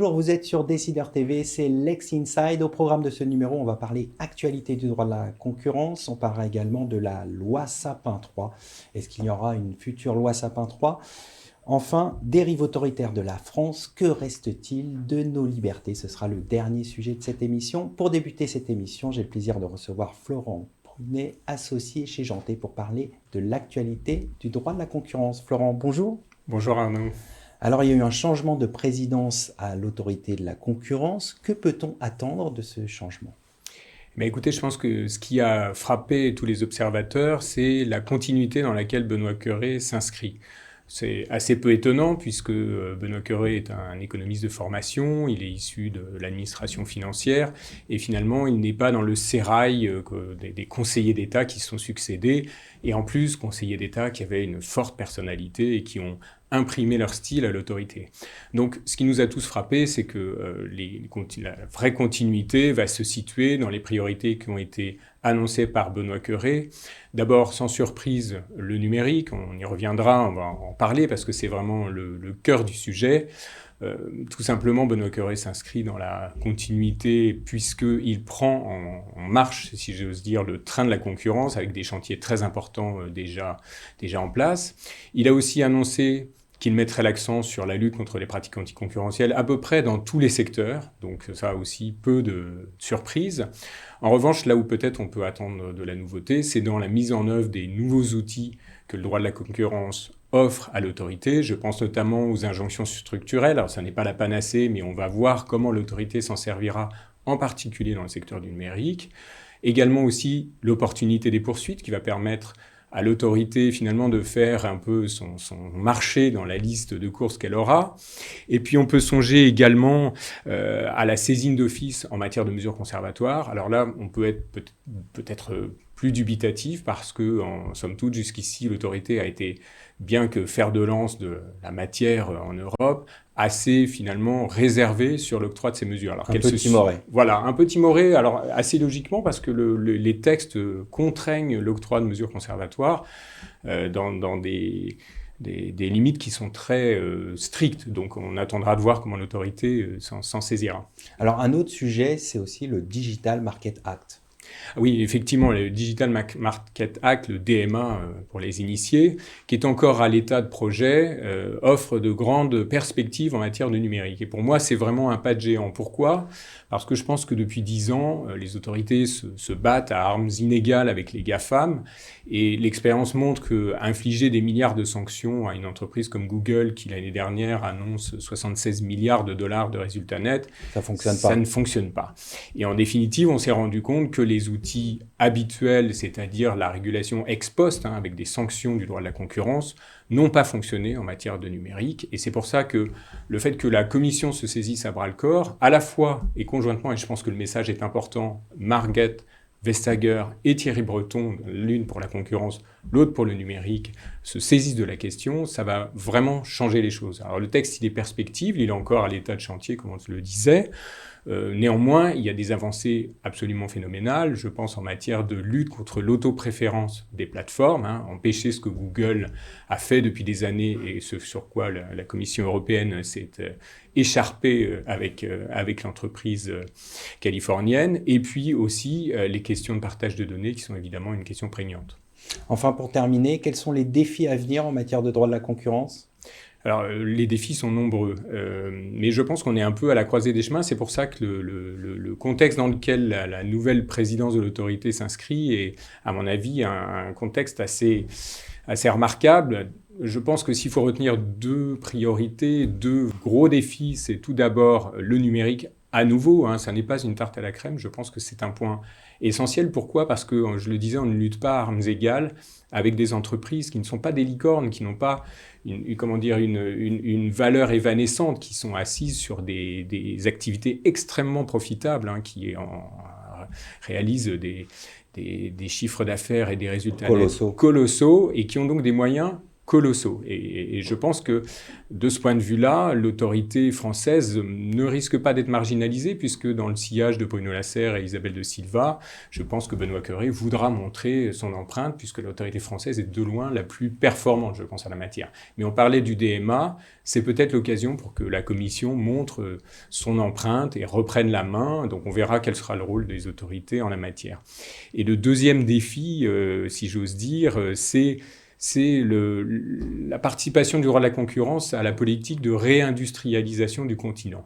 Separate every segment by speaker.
Speaker 1: Bonjour, vous êtes sur Décideur TV, c'est Lex Inside. Au programme de ce numéro, on va parler actualité du droit de la concurrence. On parlera également de la loi Sapin 3. Est-ce qu'il y aura une future loi Sapin 3? Enfin, dérive autoritaire de la France, que reste-t-il de nos libertés? Ce sera le dernier sujet de cette émission. Pour débuter cette émission, j'ai le plaisir de recevoir Florent Prunet, associé chez Janté, pour parler de l'actualité du droit de la concurrence. Florent, bonjour.
Speaker 2: Bonjour Arnaud.
Speaker 1: Alors, il y a eu un changement de présidence à l'autorité de la concurrence. Que peut-on attendre de ce changement?
Speaker 2: Mais écoutez, je pense que ce qui a frappé tous les observateurs, c'est la continuité dans laquelle Benoît Cœuré s'inscrit. C'est assez peu étonnant puisque Benoît Cœuré est un économiste de formation, il est issu de l'administration financière et finalement il n'est pas dans le sérail des conseillers d'État qui se sont succédés et en plus conseillers d'État qui avaient une forte personnalité et qui ont imprimé leur style à l'autorité. Donc ce qui nous a tous frappé, c'est que la vraie continuité va se situer dans les priorités qui ont été annoncées par Benoît Cœuré. D'abord, sans surprise, le numérique, on y reviendra, on va en parler parce que c'est vraiment le cœur du sujet. Tout simplement, Benoît Cœuré s'inscrit dans la continuité puisqu'il prend en marche, si j'ose dire, le train de la concurrence avec des chantiers très importants déjà en place. Il a aussi annoncé qu'il mettrait l'accent sur la lutte contre les pratiques anticoncurrentielles à peu près dans tous les secteurs, donc ça aussi peu de surprises. En revanche, là où peut-être on peut attendre de la nouveauté, c'est dans la mise en œuvre des nouveaux outils que le droit de la concurrence offre à l'autorité. Je pense notamment aux injonctions structurelles. Alors ça n'est pas la panacée, mais on va voir comment l'autorité s'en servira, en particulier dans le secteur du numérique. Également aussi l'opportunité des poursuites qui va permettre à l'autorité finalement de faire un peu son marché dans la liste de courses qu'elle aura. Et puis on peut songer également à la saisine d'office en matière de mesures conservatoires. Alors là, on peut être peut-être plus dubitatif parce que, en somme toute, jusqu'ici, l'autorité a été, bien que fer de lance de la matière en Europe, assez finalement réservée sur l'octroi de ces mesures. Alors
Speaker 1: un peu timoré.
Speaker 2: Voilà, un peu timoré, alors assez logiquement parce que les textes contraignent l'octroi de mesures conservatoires dans des limites qui sont très strictes. Donc on attendra de voir comment l'autorité s'en saisira.
Speaker 1: Alors un autre sujet, c'est aussi le Digital Market Act.
Speaker 2: Oui, effectivement, le Digital Market Act, le DMA pour les initiés, qui est encore à l'état de projet, offre de grandes perspectives en matière de numérique. Et pour moi, c'est vraiment un pas de géant. Pourquoi ? Parce que je pense que depuis 10 ans, les autorités se battent à armes inégales avec les GAFAM. Et l'expérience montre qu'infliger des milliards de sanctions à une entreprise comme Google, qui l'année dernière annonce 76 milliards de dollars de résultats nets, ça ne fonctionne pas. Et en définitive, on s'est rendu compte que les outils habituels, c'est-à-dire la régulation ex post, avec des sanctions du droit de la concurrence, n'ont pas fonctionné en matière de numérique. Et c'est pour ça que le fait que la Commission se saisisse à bras-le-corps, à la fois et conjointement, et je pense que le message est important, Margrethe Vestager et Thierry Breton, l'une pour la concurrence, l'autre pour le numérique, se saisissent de la question, ça va vraiment changer les choses. Alors le texte, il est perspective, il est encore à l'état de chantier, comme on le disait. Néanmoins, il y a des avancées absolument phénoménales, je pense en matière de lutte contre l'autopréférence des plateformes, empêcher ce que Google a fait depuis des années et ce sur quoi la Commission européenne s'est écharpée avec l'entreprise californienne, et puis aussi les questions de partage de données qui sont évidemment une question prégnante.
Speaker 1: Enfin, pour terminer, quels sont les défis à venir en matière de droit de la concurrence ?
Speaker 2: Alors, les défis sont nombreux, mais je pense qu'on est un peu à la croisée des chemins. C'est pour ça que le contexte dans lequel la nouvelle présidence de l'autorité s'inscrit est, à mon avis, un contexte assez remarquable. Je pense que s'il faut retenir deux priorités, deux gros défis, c'est tout d'abord le numérique. À nouveau, ça n'est pas une tarte à la crème. Je pense que c'est un point essentiel. Pourquoi ? Parce que, je le disais, on ne lutte pas à armes égales avec des entreprises qui ne sont pas des licornes, qui n'ont pas une valeur évanescente, qui sont assises sur des activités extrêmement profitables, qui réalisent des chiffres d'affaires et des résultats
Speaker 1: colossaux
Speaker 2: et qui ont donc des moyens colossaux. Et je pense que de ce point de vue-là, l'autorité française ne risque pas d'être marginalisée, puisque dans le sillage de Bruno Lasserre et Isabelle de Silva, je pense que Benoît Cœuré voudra montrer son empreinte, puisque l'autorité française est de loin la plus performante, je pense, en la matière. Mais on parlait du DMA, c'est peut-être l'occasion pour que la Commission montre son empreinte et reprenne la main. Donc on verra quel sera le rôle des autorités en la matière. Et le deuxième défi, si j'ose dire, c'est la participation du droit de la concurrence à la politique de réindustrialisation du continent.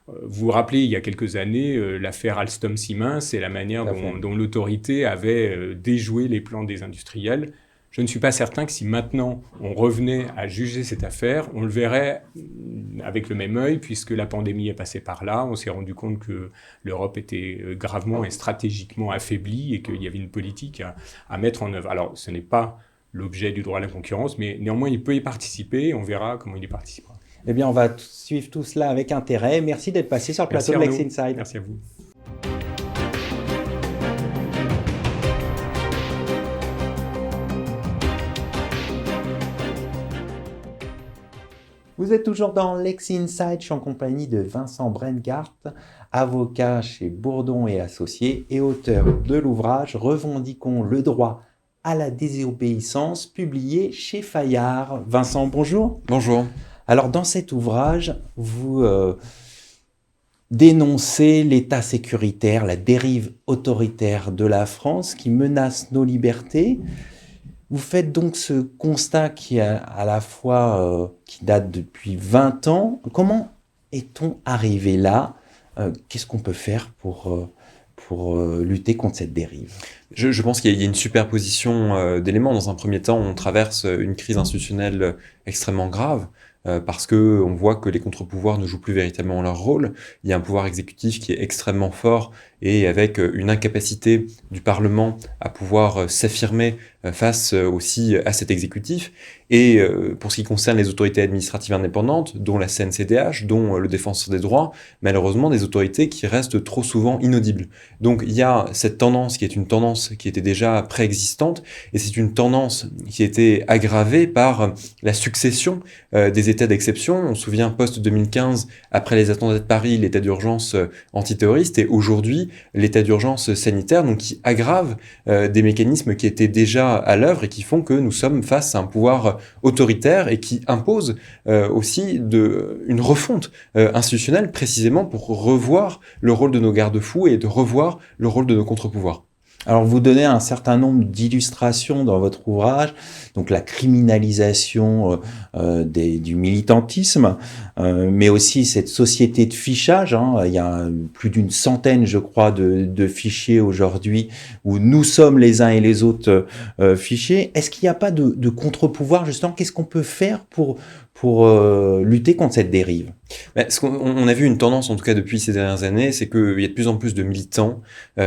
Speaker 2: Vous vous rappelez, il y a quelques années, l'affaire Alstom-Siemens et la manière dont l'autorité avait déjoué les plans des industriels. Je ne suis pas certain que si maintenant on revenait à juger cette affaire, on le verrait avec le même œil, puisque la pandémie est passée par là. On s'est rendu compte que l'Europe était gravement et stratégiquement affaiblie et qu'il y avait une politique à mettre en œuvre. Alors, ce n'est pas l'objet du droit à la concurrence, mais néanmoins, il peut y participer. On verra comment il y participera.
Speaker 1: Eh bien, on va suivre tout cela avec intérêt. Merci d'être passé sur le plateau de Lex Inside.
Speaker 2: Merci à vous.
Speaker 1: Vous êtes toujours dans Lex Inside, je suis en compagnie de Vincent Brengart, avocat chez Bourdon et Associés et auteur de l'ouvrage Revendiquons le droit à la désobéissance, publié chez Fayard. Vincent, bonjour.
Speaker 3: Bonjour.
Speaker 1: Alors, dans cet ouvrage, vous dénoncez l'état sécuritaire, la dérive autoritaire de la France qui menace nos libertés. Vous faites donc ce constat qui est à la fois qui date depuis 20 ans. Comment est-on arrivé là ? Qu'est-ce qu'on peut faire pour lutter contre cette dérive ?
Speaker 3: Je pense qu'il y a une superposition d'éléments. Dans un premier temps, on traverse une crise institutionnelle extrêmement grave. Parce que on voit que les contre-pouvoirs ne jouent plus véritablement leur rôle. Il y a un pouvoir exécutif qui est extrêmement fort et avec une incapacité du Parlement à pouvoir s'affirmer face aussi à cet exécutif. Et pour ce qui concerne les autorités administratives indépendantes, dont la CNCDH, dont le Défenseur des droits, malheureusement des autorités qui restent trop souvent inaudibles. Donc il y a cette tendance qui est une tendance qui était déjà préexistante, et c'est une tendance qui a été aggravée par la succession des états d'exception. On se souvient post-2015, après les attentats de Paris, l'état d'urgence antiterroriste, et aujourd'hui l'état d'urgence sanitaire, donc qui aggrave des mécanismes qui étaient déjà à l'œuvre et qui font que nous sommes face à un pouvoir autoritaire et qui impose aussi une refonte institutionnelle précisément pour revoir le rôle de nos garde-fous et de revoir le rôle de nos contre-pouvoirs.
Speaker 1: Alors, vous donnez un certain nombre d'illustrations dans votre ouvrage, donc la criminalisation du militantisme, mais aussi cette société de fichage. Il y a plus d'une centaine, je crois, de fichiers aujourd'hui où nous sommes les uns et les autres fichés. Est-ce qu'il n'y a pas de contre-pouvoir, justement ? Qu'est-ce qu'on peut faire pour lutter contre cette dérive ?
Speaker 3: On a vu une tendance, en tout cas depuis ces dernières années, c'est qu'il y a de plus en plus de militants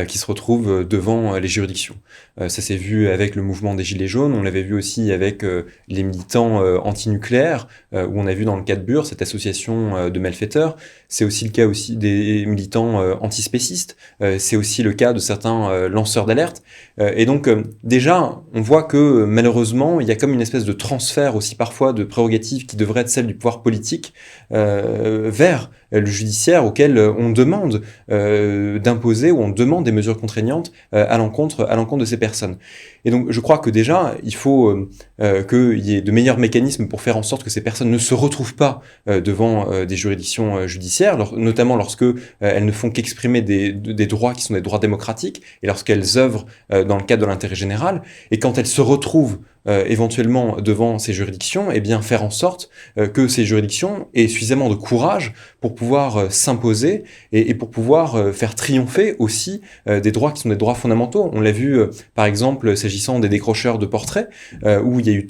Speaker 3: qui se retrouvent devant les juridictions. Ça s'est vu avec le mouvement des Gilets jaunes, on l'avait vu aussi avec les militants antinucléaires, où on a vu dans le cas de Bure, cette association de malfaiteurs. C'est aussi le cas aussi des militants antispécistes, c'est aussi le cas de certains lanceurs d'alerte. Et donc déjà, on voit que malheureusement, il y a comme une espèce de transfert aussi parfois de prérogatives qui devraient être celles du pouvoir politique vers le judiciaire auquel on demande d'imposer ou on demande des mesures contraignantes à l'encontre de ces personnes. Et donc je crois que déjà il faut qu'il y ait de meilleurs mécanismes pour faire en sorte que ces personnes ne se retrouvent pas devant des juridictions judiciaires, notamment lorsque elles ne font qu'exprimer des droits qui sont des droits démocratiques et lorsqu'elles œuvrent dans le cadre de l'intérêt général, et quand elles se retrouvent éventuellement devant ces juridictions, eh bien faire en sorte que ces juridictions aient suffisamment de courage pour pouvoir s'imposer et pour pouvoir faire triompher aussi des droits qui sont des droits fondamentaux. On l'a vu par exemple s'agissant des décrocheurs de portraits, où il y a eu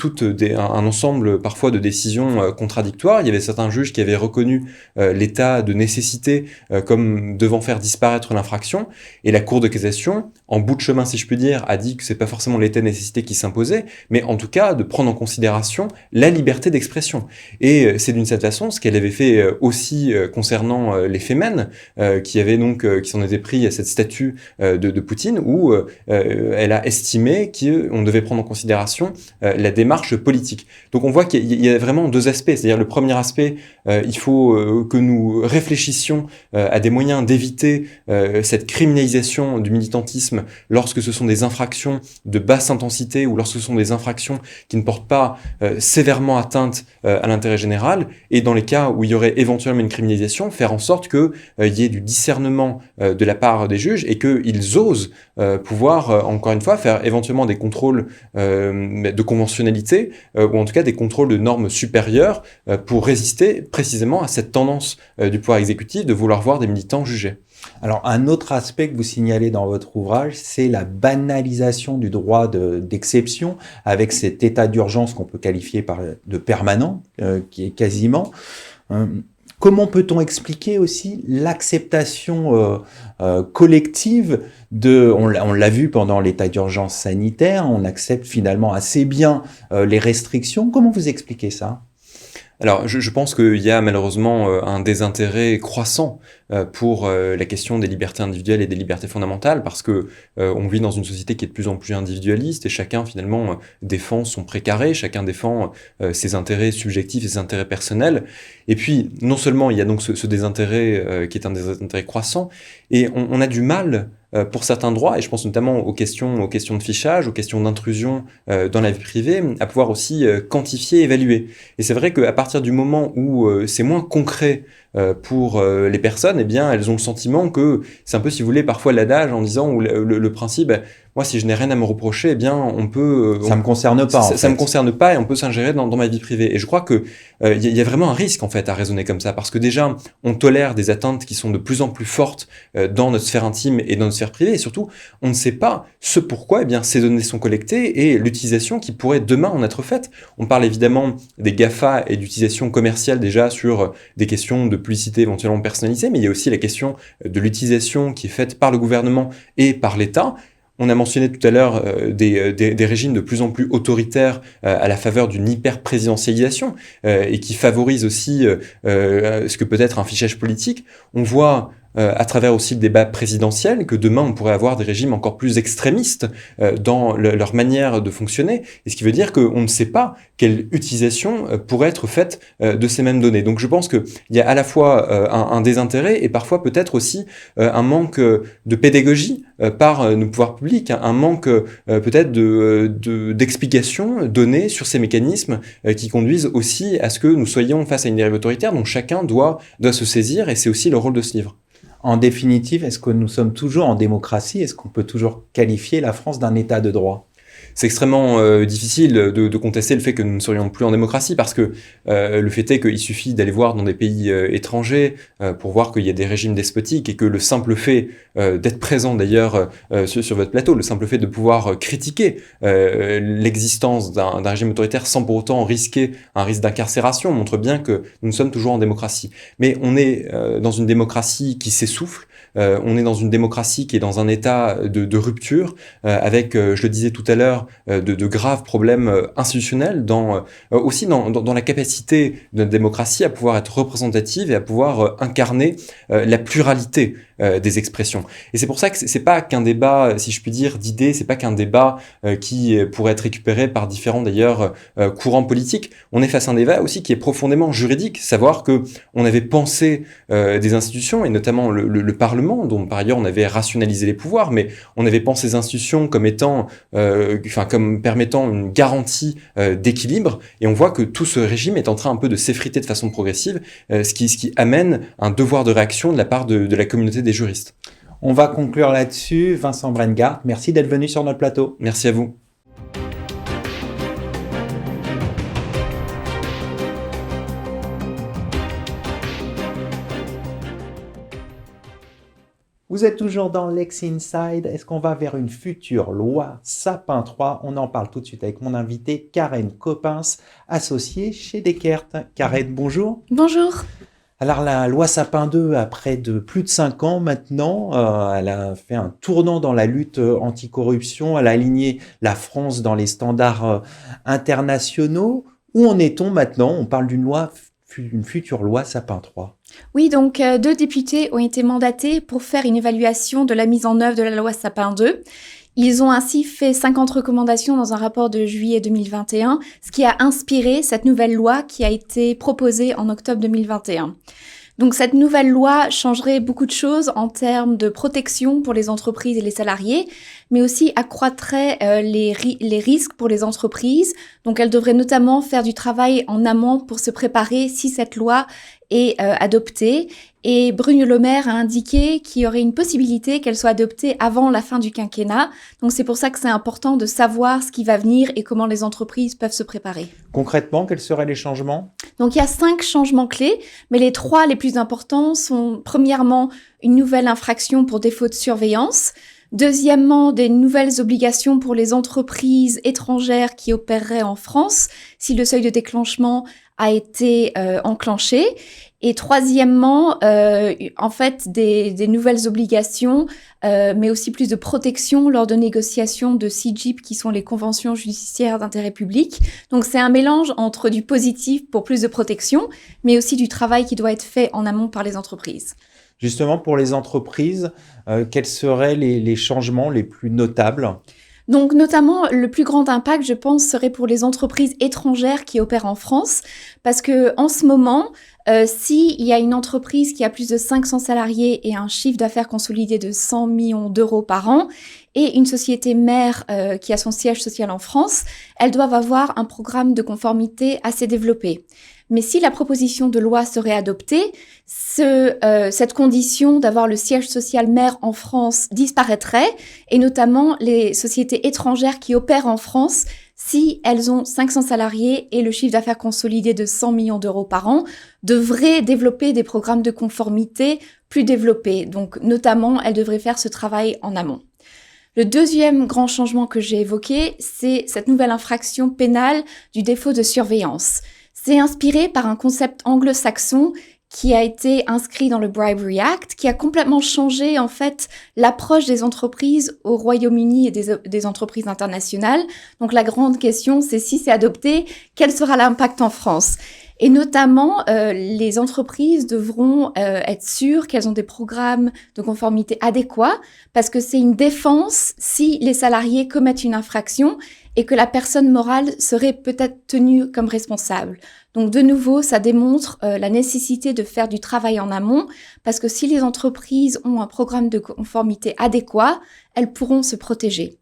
Speaker 3: un ensemble parfois de décisions contradictoires. Il y avait certains juges qui avaient reconnu l'état de nécessité comme devant faire disparaître l'infraction, et la Cour de cassation, en bout de chemin si je puis dire, a dit que c'est pas forcément l'état de nécessité qui s'imposait, mais en tout cas de prendre en considération la liberté d'expression. Et c'est d'une certaine façon ce qu'elle avait fait aussi concernant les Femen, qui s'en étaient pris à cette statue de Poutine, où elle a estimé qu'on devait prendre en considération la démarche politique. Donc on voit qu'il y a vraiment deux aspects, c'est-à-dire le premier aspect, il faut que nous réfléchissions à des moyens d'éviter cette criminalisation du militantisme lorsque ce sont des infractions de basse intensité ou lorsque ce sont des infractions qui ne portent pas sévèrement atteinte à l'intérêt général, et dans les cas où il y aurait éventuellement une criminalisation, faire en sorte qu'il y ait du discernement de la part des juges et qu'ils osent pouvoir, encore une fois, faire éventuellement des contrôles de conventionnalité ou en tout cas des contrôles de normes supérieures pour résister précisément à cette tendance du pouvoir exécutif de vouloir voir des militants jugés.
Speaker 1: Alors, un autre aspect que vous signalez dans votre ouvrage, c'est la banalisation du droit d'exception avec cet état d'urgence qu'on peut qualifier de permanent, qui est quasiment. Comment peut-on expliquer aussi l'acceptation collective on l'a vu pendant l'état d'urgence sanitaire, on accepte finalement assez bien les restrictions. Comment vous expliquez ça ?
Speaker 3: Alors, je pense qu'il y a malheureusement un désintérêt croissant pour la question des libertés individuelles et des libertés fondamentales, parce que on vit dans une société qui est de plus en plus individualiste et chacun finalement défend son précaré, chacun défend ses intérêts subjectifs et ses intérêts personnels. Et puis, non seulement il y a donc ce désintérêt qui est un désintérêt croissant, et on a du mal pour certains droits, et je pense notamment aux questions de fichage, aux questions d'intrusion dans la vie privée, à pouvoir aussi quantifier, évaluer. Et c'est vrai qu'à partir du moment où c'est moins concret pour les personnes, eh bien, elles ont le sentiment que c'est un peu, si vous voulez, parfois l'adage en disant, ou le principe, moi, si je n'ai rien à me reprocher, eh bien, on peut...
Speaker 1: Ça me concerne pas,
Speaker 3: ça me concerne pas et on peut s'ingérer dans ma vie privée. Et je crois que y a vraiment un risque, en fait, à raisonner comme ça, parce que déjà, on tolère des atteintes qui sont de plus en plus fortes dans notre sphère intime et dans notre sphère privée, et surtout, on ne sait pas ce pourquoi, eh bien, ces données sont collectées et l'utilisation qui pourrait demain en être faite. On parle évidemment des GAFA et d'utilisation commerciale déjà sur des questions de publicité éventuellement personnalisée, mais il y a aussi la question de l'utilisation qui est faite par le gouvernement et par l'État. On a mentionné tout à l'heure des régimes de plus en plus autoritaires à la faveur d'une hyper-présidentialisation et qui favorisent aussi ce que peut être un fichage politique. On voit à travers aussi le débat présidentiel que demain on pourrait avoir des régimes encore plus extrémistes dans leur manière de fonctionner, et ce qui veut dire qu'on ne sait pas quelle utilisation pourrait être faite de ces mêmes données. Donc je pense qu'il y a à la fois un désintérêt et parfois peut-être aussi un manque de pédagogie par nos pouvoirs publics, un manque peut-être d'explications données sur ces mécanismes qui conduisent aussi à ce que nous soyons face à une dérive autoritaire dont chacun doit se saisir, et c'est aussi le rôle de ce livre.
Speaker 1: En définitive, est-ce que nous sommes toujours en démocratie ? Est-ce qu'on peut toujours qualifier la France d'un état de droit ?
Speaker 3: C'est extrêmement difficile de contester le fait que nous ne serions plus en démocratie, parce que le fait est qu'il suffit d'aller voir dans des pays étrangers pour voir qu'il y a des régimes despotiques, et que le simple fait d'être présent d'ailleurs sur votre plateau, le simple fait de pouvoir critiquer l'existence d'un régime autoritaire sans pour autant risquer un risque d'incarcération montre bien que nous sommes toujours en démocratie. Mais on est dans une démocratie qui s'essouffle, on est dans une démocratie qui est dans un état de rupture, avec, je le disais tout à l'heure, de graves problèmes institutionnels, aussi dans la capacité de notre démocratie à pouvoir être représentative et à pouvoir incarner la pluralité des expressions. Et c'est pour ça que c'est pas qu'un débat, si je puis dire, d'idées, c'est pas qu'un débat qui pourrait être récupéré par différents d'ailleurs courants politiques. On est face à un débat aussi qui est profondément juridique, savoir que on avait pensé des institutions, et notamment le Parlement, dont par ailleurs on avait rationalisé les pouvoirs, mais on avait pensé ces institutions comme étant, comme permettant une garantie d'équilibre, et on voit que tout ce régime est en train un peu de s'effriter de façon progressive, ce qui amène un devoir de réaction de la part de la communauté des juristes.
Speaker 1: On va conclure là-dessus. Vincent Brengart, merci d'être venu sur notre plateau.
Speaker 3: Merci à vous.
Speaker 1: Vous êtes toujours dans Lex Inside. Est-ce qu'on va vers une future loi Sapin 3 ? On en parle tout de suite avec mon invitée Karen Coppens, associée chez Descartes. Karen, bonjour.
Speaker 4: Bonjour.
Speaker 1: Alors la loi Sapin 2 a près de plus de 5 ans maintenant, elle a fait un tournant dans la lutte anticorruption, elle a aligné la France dans les standards internationaux. Où en est-on maintenant? On parle d'une loi, une future loi Sapin 3.
Speaker 4: Oui, donc 2 députés ont été mandatés pour faire une évaluation de la mise en œuvre de la loi Sapin 2. Ils ont ainsi fait 50 recommandations dans un rapport de juillet 2021, ce qui a inspiré cette nouvelle loi qui a été proposée en octobre 2021. Donc cette nouvelle loi changerait beaucoup de choses en termes de protection pour les entreprises et les salariés, mais aussi accroîtrait les risques pour les entreprises. Donc elle devrait notamment faire du travail en amont pour se préparer si cette loi est adoptée. Et Bruno Le Maire a indiqué qu'il y aurait une possibilité qu'elle soit adoptée avant la fin du quinquennat. Donc c'est pour ça que c'est important de savoir ce qui va venir et comment les entreprises peuvent se préparer.
Speaker 1: Concrètement, quels seraient les changements?
Speaker 4: Donc il y a 5 changements clés, mais les 3 les plus importants sont premièrement une nouvelle infraction pour défaut de surveillance. Deuxièmement, des nouvelles obligations pour les entreprises étrangères qui opéreraient en France si le seuil de déclenchement a été enclenché. Et troisièmement, en fait, des nouvelles obligations, mais aussi plus de protection lors de négociations de CJIP, qui sont les conventions judiciaires d'intérêt public. Donc c'est un mélange entre du positif pour plus de protection, mais aussi du travail qui doit être fait en amont par les entreprises.
Speaker 1: Justement, pour les entreprises, quels seraient les changements les plus notables?
Speaker 4: Donc notamment, le plus grand impact, je pense, serait pour les entreprises étrangères qui opèrent en France, parce que en ce moment, s'il y a une entreprise qui a plus de 500 salariés et un chiffre d'affaires consolidé de 100 millions d'euros par an, et une société mère qui a son siège social en France, elles doivent avoir un programme de conformité assez développé. Mais si la proposition de loi serait adoptée, cette condition d'avoir le siège social mère en France disparaîtrait, et notamment les sociétés étrangères qui opèrent en France, si elles ont 500 salariés et le chiffre d'affaires consolidé de 100 millions d'euros par an, devraient développer des programmes de conformité plus développés. Donc notamment, elles devraient faire ce travail en amont. Le deuxième grand changement que j'ai évoqué, c'est cette nouvelle infraction pénale du défaut de surveillance. C'est inspiré par un concept anglo-saxon qui a été inscrit dans le Bribery Act, qui a complètement changé en fait l'approche des entreprises au Royaume-Uni et des entreprises internationales. Donc la grande question, c'est si c'est adopté, quel sera l'impact en France ? Et notamment, les entreprises devront être sûres qu'elles ont des programmes de conformité adéquats, parce que c'est une défense si les salariés commettent une infraction et que la personne morale serait peut-être tenue comme responsable. Donc de nouveau, ça démontre la nécessité de faire du travail en amont, parce que si les entreprises ont un programme de conformité adéquat, elles pourront se protéger.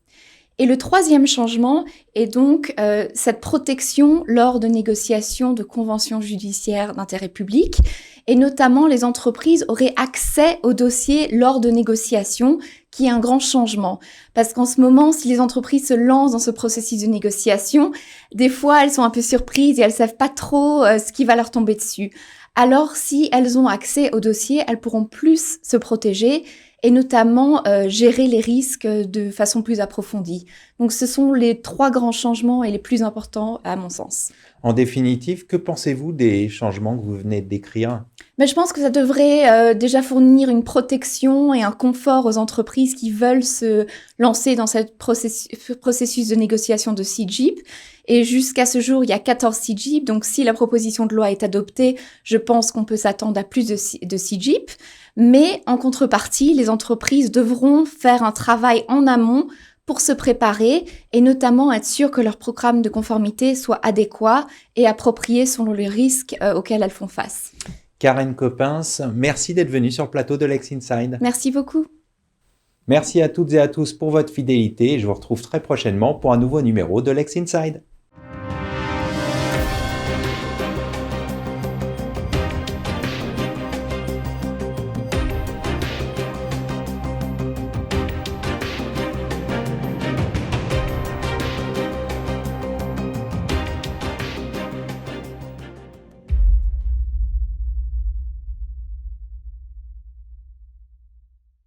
Speaker 4: Et le troisième changement est donc cette protection lors de négociations de conventions judiciaires d'intérêt public, et notamment les entreprises auraient accès aux dossiers lors de négociations, qui est un grand changement. Parce qu'en ce moment, si les entreprises se lancent dans ce processus de négociation, des fois elles sont un peu surprises et elles savent pas trop ce qui va leur tomber dessus. Alors si elles ont accès aux dossiers, elles pourront plus se protéger, et notamment gérer les risques de façon plus approfondie. Donc ce sont les 3 grands changements et les plus importants à mon sens.
Speaker 1: En définitive, que pensez-vous des changements que vous venez de décrire?
Speaker 4: Mais je pense que ça devrait déjà fournir une protection et un confort aux entreprises qui veulent se lancer dans ce processus de négociation de CJIP. Et jusqu'à ce jour, il y a 14 CJIP. Donc si la proposition de loi est adoptée, je pense qu'on peut s'attendre à plus de CJIP. Mais en contrepartie, les entreprises devront faire un travail en amont pour se préparer et notamment être sûr que leur programme de conformité soit adéquat et approprié selon les risques auxquels elles font face.
Speaker 1: Karen Coppens, merci d'être venue sur le plateau de Lex Inside.
Speaker 4: Merci beaucoup.
Speaker 1: Merci à toutes et à tous pour votre fidélité et je vous retrouve très prochainement pour un nouveau numéro de Lex Inside.